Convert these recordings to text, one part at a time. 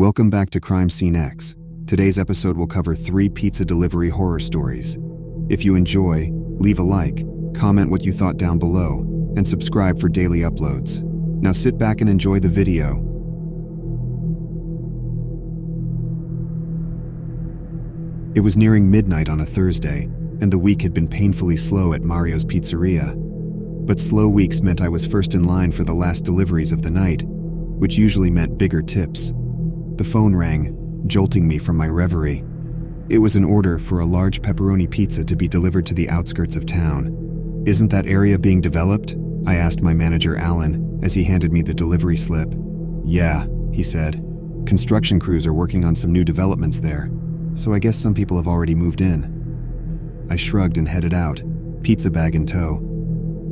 Welcome back to Crime Scene X. Today's episode will cover 3 pizza delivery horror stories. If you enjoy, leave a like, comment what you thought down below, and subscribe for daily uploads. Now sit back and enjoy the video. It was nearing midnight on a Thursday, and the week had been painfully slow at Mario's Pizzeria. But slow weeks meant I was first in line for the last deliveries of the night, which usually meant bigger tips. The phone rang, jolting me from my reverie. It was an order for a large pepperoni pizza to be delivered to the outskirts of town. "Isn't that area being developed?" I asked my manager Alan as he handed me the delivery slip. "Yeah," he said. "Construction crews are working on some new developments there, so I guess some people have already moved in." I shrugged and headed out, pizza bag in tow.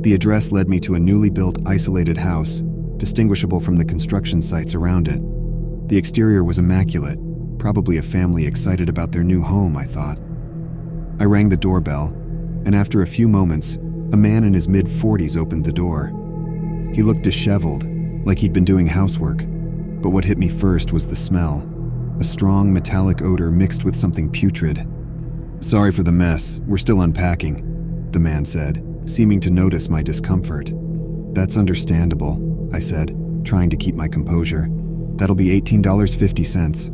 The address led me to a newly built, isolated house, distinguishable from the construction sites around it. The exterior was immaculate, probably a family excited about their new home, I thought. I rang the doorbell, and after a few moments, a man in his mid-40s opened the door. He looked disheveled, like he'd been doing housework, but what hit me first was the smell, a strong metallic odor mixed with something putrid. "Sorry for the mess, we're still unpacking," the man said, seeming to notice my discomfort. "That's understandable," I said, trying to keep my composure. "That'll be $18.50.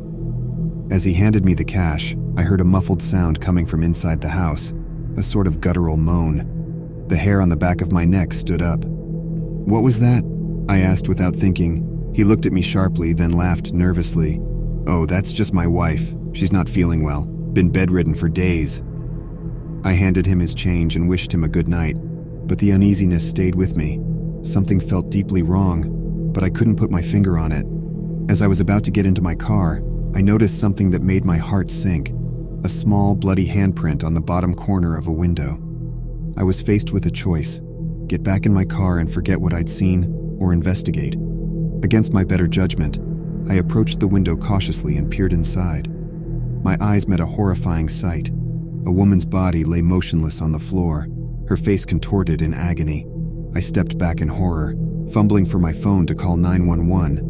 As he handed me the cash, I heard a muffled sound coming from inside the house, a sort of guttural moan. The hair on the back of my neck stood up. "What was that?" I asked without thinking. He looked at me sharply, then laughed nervously. "Oh, that's just my wife. She's not feeling well. Been bedridden for days." I handed him his change and wished him a good night, but the uneasiness stayed with me. Something felt deeply wrong, but I couldn't put my finger on it. As I was about to get into my car, I noticed something that made my heart sink, a small, bloody handprint on the bottom corner of a window. I was faced with a choice: get back in my car and forget what I'd seen, or investigate. Against my better judgment, I approached the window cautiously and peered inside. My eyes met a horrifying sight. A woman's body lay motionless on the floor, her face contorted in agony. I stepped back in horror, fumbling for my phone to call 911.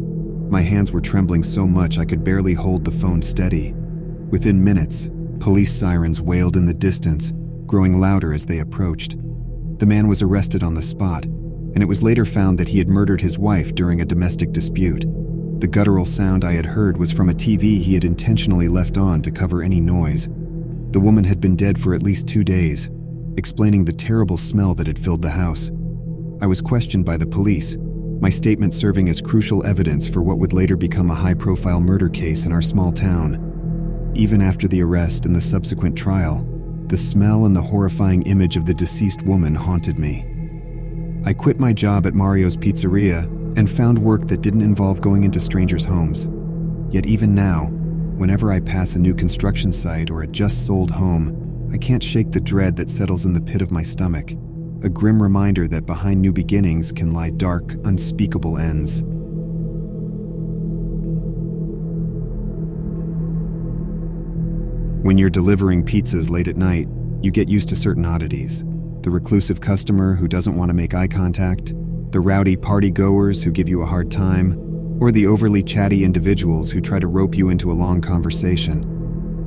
My hands were trembling so much I could barely hold the phone steady. Within minutes, police sirens wailed in the distance, growing louder as they approached. The man was arrested on the spot, and it was later found that he had murdered his wife during a domestic dispute. The guttural sound I had heard was from a TV he had intentionally left on to cover any noise. The woman had been dead for at least 2 days, explaining the terrible smell that had filled the house. I was questioned by the police, my statement serving as crucial evidence for what would later become a high-profile murder case in our small town. Even after the arrest and the subsequent trial, the smell and the horrifying image of the deceased woman haunted me. I quit my job at Mario's Pizzeria and found work that didn't involve going into strangers' homes. Yet even now, whenever I pass a new construction site or a just-sold home, I can't shake the dread that settles in the pit of my stomach, a grim reminder that behind new beginnings can lie dark, unspeakable ends. When you're delivering pizzas late at night, you get used to certain oddities. The reclusive customer who doesn't want to make eye contact, the rowdy party-goers who give you a hard time, or the overly chatty individuals who try to rope you into a long conversation.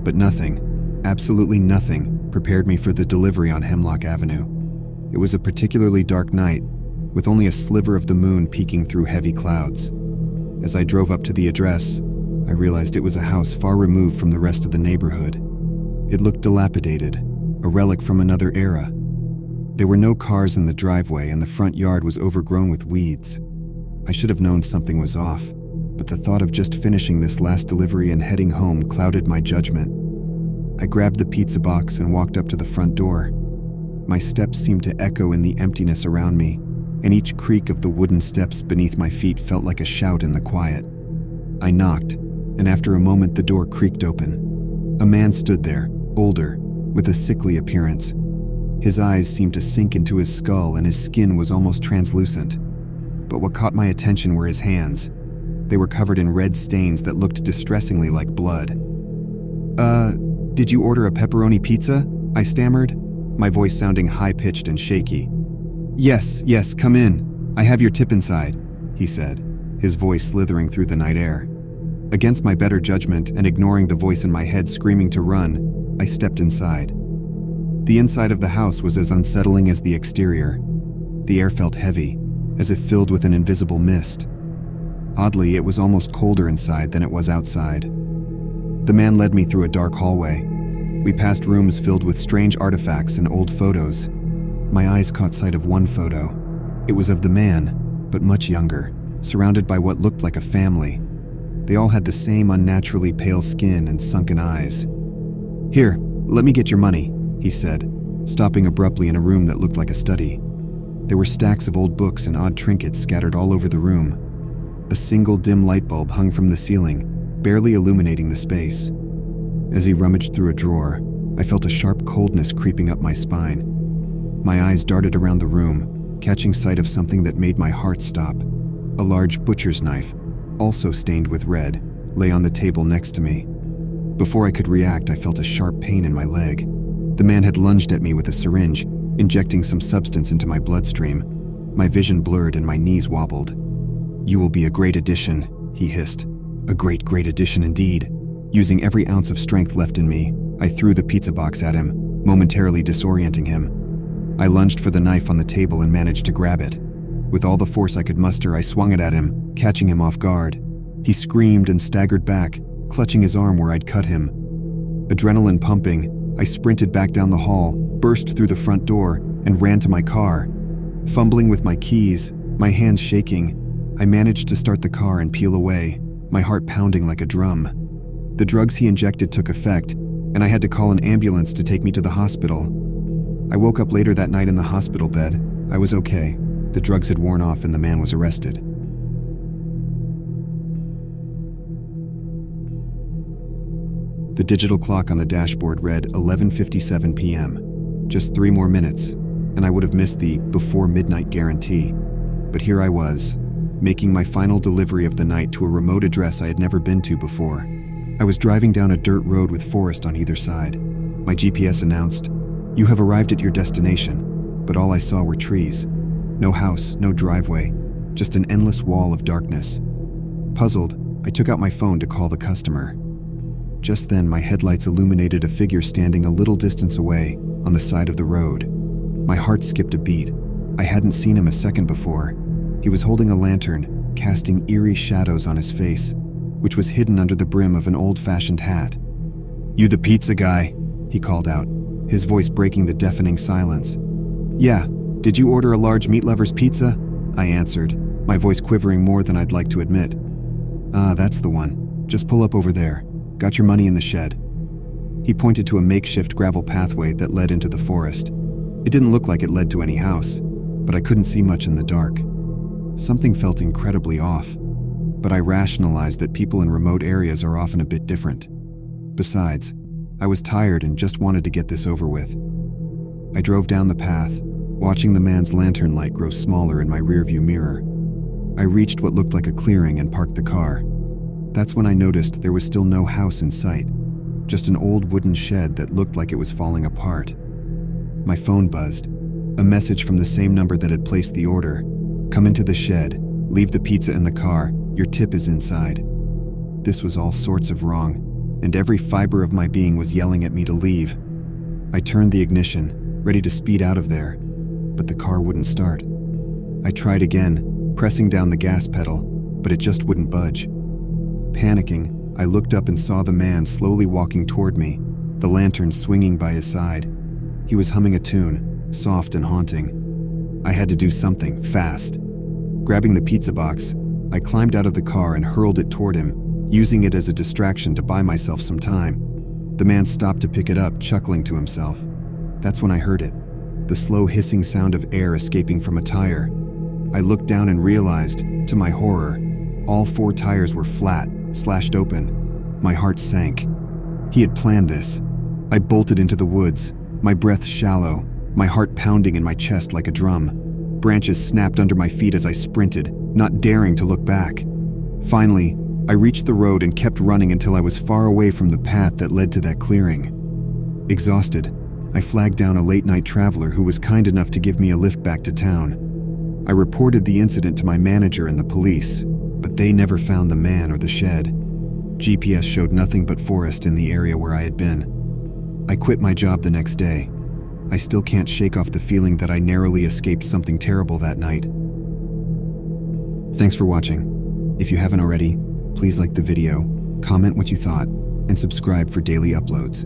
But nothing, absolutely nothing, prepared me for the delivery on Hemlock Avenue. It was a particularly dark night, with only a sliver of the moon peeking through heavy clouds. As I drove up to the address, I realized it was a house far removed from the rest of the neighborhood. It looked dilapidated, a relic from another era. There were no cars in the driveway, and the front yard was overgrown with weeds. I should have known something was off, but the thought of just finishing this last delivery and heading home clouded my judgment. I grabbed the pizza box and walked up to the front door. My steps seemed to echo in the emptiness around me, and each creak of the wooden steps beneath my feet felt like a shout in the quiet. I knocked, and after a moment the door creaked open. A man stood there, older, with a sickly appearance. His eyes seemed to sink into his skull and his skin was almost translucent. But what caught my attention were his hands. They were covered in red stains that looked distressingly like blood. Did you order a pepperoni pizza?" I stammered, my voice sounding high-pitched and shaky. Yes, come in. I have your tip inside," he said, his voice slithering through the night air. Against my better judgment and ignoring the voice in my head screaming to run, I stepped inside. The inside of the house was as unsettling as the exterior. The air felt heavy, as if filled with an invisible mist. Oddly, it was almost colder inside than it was outside. The man led me through a dark hallway. We passed rooms filled with strange artifacts and old photos. My eyes caught sight of one photo. It was of the man, but much younger, surrounded by what looked like a family. They all had the same unnaturally pale skin and sunken eyes. "Here, let me get your money," he said, stopping abruptly in a room that looked like a study. There were stacks of old books and odd trinkets scattered all over the room. A single dim light bulb hung from the ceiling, barely illuminating the space. As he rummaged through a drawer, I felt a sharp coldness creeping up my spine. My eyes darted around the room, catching sight of something that made my heart stop. A large butcher's knife, also stained with red, lay on the table next to me. Before I could react, I felt a sharp pain in my leg. The man had lunged at me with a syringe, injecting some substance into my bloodstream. My vision blurred and my knees wobbled. "You will be a great addition," he hissed. A great addition indeed. Using every ounce of strength left in me, I threw the pizza box at him, momentarily disorienting him. I lunged for the knife on the table and managed to grab it. With all the force I could muster, I swung it at him, catching him off guard. He screamed and staggered back, clutching his arm where I'd cut him. Adrenaline pumping, I sprinted back down the hall, burst through the front door, and ran to my car. Fumbling with my keys, my hands shaking, I managed to start the car and peel away, my heart pounding like a drum. The drugs he injected took effect, and I had to call an ambulance to take me to the hospital. I woke up later that night in the hospital bed. I was okay. The drugs had worn off and the man was arrested. The digital clock on the dashboard read 11:57 p.m. Just 3 more minutes, and I would have missed the before midnight guarantee. But here I was, making my final delivery of the night to a remote address I had never been to before. I was driving down a dirt road with forest on either side. My GPS announced, "You have arrived at your destination," but all I saw were trees. No house, no driveway, just an endless wall of darkness. Puzzled, I took out my phone to call the customer. Just then, my headlights illuminated a figure standing a little distance away, on the side of the road. My heart skipped a beat. I hadn't seen him a second before. He was holding a lantern, casting eerie shadows on his face, which was hidden under the brim of an old-fashioned hat. "You the pizza guy?" he called out, his voice breaking the deafening silence. "Yeah, did you order a large meat lover's pizza?" I answered, my voice quivering more than I'd like to admit. "Ah, that's the one. Just pull up over there. Got your money in the shed." He pointed to a makeshift gravel pathway that led into the forest. It didn't look like it led to any house, but I couldn't see much in the dark. Something felt incredibly off, but I rationalized that people in remote areas are often a bit different. Besides, I was tired and just wanted to get this over with. I drove down the path, watching the man's lantern light grow smaller in my rearview mirror. I reached what looked like a clearing and parked the car. That's when I noticed there was still no house in sight, just an old wooden shed that looked like it was falling apart. My phone buzzed, a message from the same number that had placed the order. "Come into the shed, leave the pizza in the car, your tip is inside." This was all sorts of wrong, and every fiber of my being was yelling at me to leave. I turned the ignition, ready to speed out of there, but the car wouldn't start. I tried again, pressing down the gas pedal, but it just wouldn't budge. Panicking, I looked up and saw the man slowly walking toward me, the lantern swinging by his side. He was humming a tune, soft and haunting. I had to do something, fast. Grabbing the pizza box, I climbed out of the car and hurled it toward him, using it as a distraction to buy myself some time. The man stopped to pick it up, chuckling to himself. That's when I heard it, the slow hissing sound of air escaping from a tire. I looked down and realized, to my horror, all 4 tires were flat, slashed open. My heart sank. He had planned this. I bolted into the woods, my breath shallow, my heart pounding in my chest like a drum. Branches snapped under my feet as I sprinted, not daring to look back. Finally, I reached the road and kept running until I was far away from the path that led to that clearing. Exhausted, I flagged down a late-night traveler who was kind enough to give me a lift back to town. I reported the incident to my manager and the police, but they never found the man or the shed. GPS showed nothing but forest in the area where I had been. I quit my job the next day. I still can't shake off the feeling that I narrowly escaped something terrible that night. Thanks for watching. If you haven't already, please like the video, comment what you thought, and subscribe for daily uploads.